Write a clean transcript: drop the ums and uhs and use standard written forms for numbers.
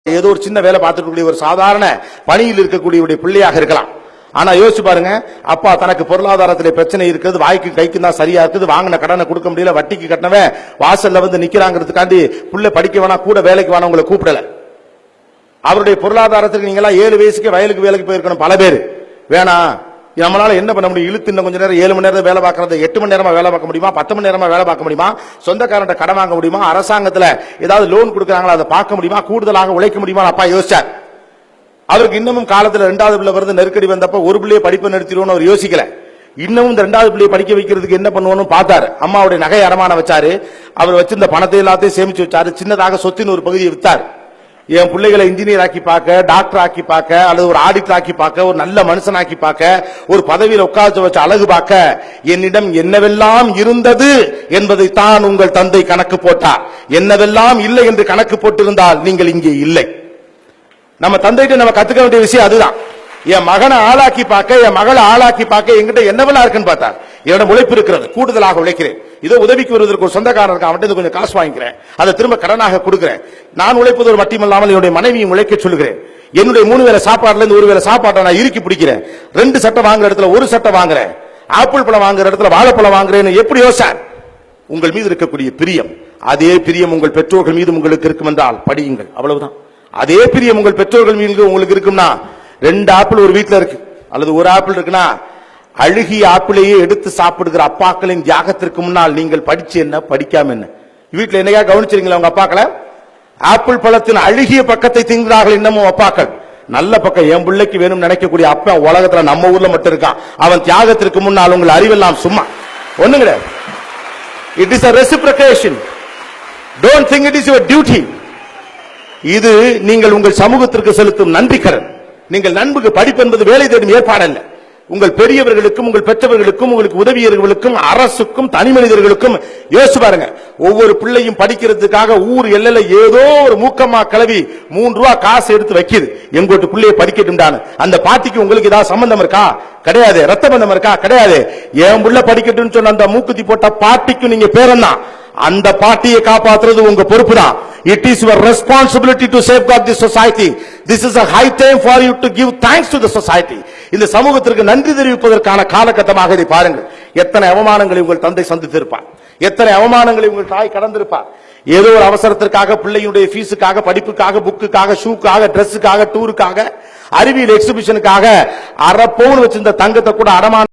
ஏதோ ஒரு சின்ன வேலை பார்த்துட்டு ஒரு சாதாரண பணியில் இருக்கக்கூடிய பிள்ளையாக இருக்கலாம். ஆனா யோசிச்சு பாருங்க, அப்பா தனக்கு பொருளாதாரத்திலே பிரச்சனை இருக்குது, வாய்க்கு கைக்கு தான் சரியா இருக்குது, வாங்கின கடனை கொடுக்க முடியல, வட்டிக்கு கட்டினவன் வாசல்ல வந்து நிக்கிறாங்கிறதுக்காண்டி புள்ள படிக்க வேணாம், கூட வேலைக்கு வேணாம் உங்களை கூப்பிடல. அவருடைய பொருளாதாரத்துக்கு நீங்க எல்லாம் 7 வயசுக்கு வயலுக்கு வேலைக்கு போயிருக்கணும். பல பேர் வேணாம், நம்மளால என்ன பண்ண முடியும், இழுத்து இன்னும் கொஞ்ச நேரம் 7 மணி நேரம் வேலை பார்க்கறது 8 மணி நேரமா வேலை பார்க்க முடியுமா, 10 மணி நேரமா வேலை பார்க்க முடியுமா, சொந்தக்காரன் கடன் வாங்க முடியுமா, அரசாங்கத்துல ஏதாவது லோன் கொடுக்கறாங்களா அதை பார்க்க முடியுமா, கூடுதலாக உழைக்க முடியுமா அப்பா யோசிச்சார். அவருக்கு இன்னமும் காலத்துல 2வது பிள்ளை வருது, நெருக்கடி வந்தப்ப ஒரு பிள்ளையை படிப்பை நிறுத்திடுவோம்னு அவர் யோசிக்கல. இன்னமும் இந்த 2வது பிள்ளையை படிக்க வைக்கிறதுக்கு என்ன பண்ணுவோம்னு பார்த்தாரு. அம்மாவுடைய நகை அடமான வச்சாரு, அவர் வச்சிருந்த பணத்தை எல்லாத்தையும் சேமிச்சு வச்சாரு, சின்னதாக சொத்தின் ஒரு பகுதியை வித்தார். என் பிள்ளைகளை இன்ஜினியர் ஆக்கி பார்க்க, டாக்டர் ஆக்கி பார்க்க, அல்லது ஒரு ஆடிட்டர் ஆக்கி பார்க்க, ஒரு நல்ல மனுஷன் ஆக்கி பார்க்க, ஒரு பதவியில் உட்கார்ந்து வச்சு அழகு பார்க்க என்னிடம் என்னவெல்லாம் இருந்தது என்பதை தான் உங்கள் தந்தை கணக்கு போட்டார். என்னவெல்லாம் இல்லை என்று கணக்கு போட்டிருந்தால் நீங்கள் இங்கே இல்லை. நம்ம தந்தைகிட்ட நம்ம கத்துக்க வேண்டிய விஷயம் அதுதான். என் மகனை ஆளாக்கி பார்க்க, என் மகளை ஆளாக்கி பார்க்க என்கிட்ட என்னவெல்லாம் இருக்குன்னு பார்த்தார். என்னோட உழைப்பு இருக்கிறது, கூடுதலாக உழைக்கிறேன். இதோ உதவிக்கு வருவதற்கு ஒரு சொந்தக்காரர் இருக்கான், அவன்கிட்ட கொஞ்சம் காசு வாங்கிக்கிறேன், அதை திரும்ப கடனாக கொடுக்கிறேன். நான் உழைப்பது மட்டுமல்லாமல் என்னுடைய மனைவியும் உழைக்க சொல்லுகிறேன். என்னுடைய 3 வேளை சாப்பாடுல இருந்து 1 வேளை சாப்பாட்டை நான் இறுக்கி பிடிக்கிறேன். 2 சட்டை வாங்குற இடத்துல 1 சட்டை வாங்குறேன், ஆப்பிள் பழம் வாங்குற இடத்துல வாழைப்பழம் வாங்குறேன்னு எப்படி யோசார்? உங்கள் மீது இருக்கக்கூடிய பிரியம், அதே பிரியம் உங்கள் பெற்றோர்கள் மீது உங்களுக்கு இருக்கும் என்றால் படியுங்கள், அவ்வளவுதான். அதே பிரியம் உங்கள் பெற்றோர்கள் மீது உங்களுக்கு இருக்கும்னா, 2 ஆப்பிள் ஒரு வீட்டுல இருக்கு அல்லது 1 ஆப்பிள் இருக்குன்னா, அழுகிய ஆப்பிளையே எடுத்து சாப்பிடுகிற அப்பாக்களின் தியாகத்திற்கு முன்னால் நீங்கள் படிச்சு என்ன படிக்காம என்ன? வீட்டுல என்னையா கவனிச்சிருங்களா உங்க அப்பாக்களை? ஆப்பிள் பழத்தின் அழுகிய பக்கத்தை திங்கிறார்கள் இன்னமும் அப்பாக்கள். நல்ல பக்கம் என் பிள்ளைக்கு வேணும் நினைக்கக்கூடிய அப்பா உலகத்துல நம்ம ஊர்ல மட்டும் இருக்கான். அவன் தியாகத்திற்கு முன்னால் உங்கள் அறிவெல்லாம் சும்மா ஒண்ணு கிடையாது. It is a reciprocation. Don't think it is your duty. இது நீங்கள் உங்கள் சமூகத்திற்கு செலுத்தும் நன்றி கடன். நீங்கள் நண்புக்கு படிப்பு என்பது வேலை தேடும் ஏற்பாடு அல்ல. உங்கள் பெரியவர்களுக்கும் உங்கள் பெற்றவர்களுக்கும் உங்களுக்கு உதவியவர்களுக்கும் அரசுக்கும் தனி மனிதர்களுக்கும் யோசிச்சு பாருங்க. ஒவ்வொரு பிள்ளையும் படிக்கிறதுக்காக ஊர் எல்லையில ஏதோ ஒரு மூக்கம்மா கிளவி 3 ரூபா காசு எடுத்து வைக்கிது, எங்கோட்டு பிள்ளைய படிக்கட்டும்டான்னு. அந்த பாட்டிக்கு உங்களுக்கு ஏதாவது சம்பந்தம் இருக்கா? கிடையாது. ரத்த பந்தம் இருக்கா? கிடையாது. என் புள்ள படிக்கட்டும்னு சொன்ன அந்த மூக்குத்தி போட்ட பாட்டிக்கு நீங்க பேரன்னா, அந்த பாட்டியை காப்பாற்றுறது உங்க பொறுப்பு தான். It is your responsibility to safeguard this society. This is a high time for you to give thanks to the society. இந்த சமூகத்திற்கு நன்றி தெரிவிப்பதற்கான காலகட்டமாக இதை பாருங்கள். எத்தனை அவமானங்களை உங்கள் தந்தை சந்தித்திருப்பார், எத்தனை அவமானங்களை உங்கள் தாய் கடந்திருப்பார். ஏதோ ஒரு அவசரத்திற்காக, பிள்ளையுடைய ஃபீஸுக்காக, படிப்புக்காக, புக்குக்காக, ஷூக்காக, டிரெஸ்ஸுக்காக, டூருக்காக, அறிவியல் எக்ஸிபிஷனுக்காக 1/2 பவுன் வச்சிருந்த தங்கத்தை கூட அடமான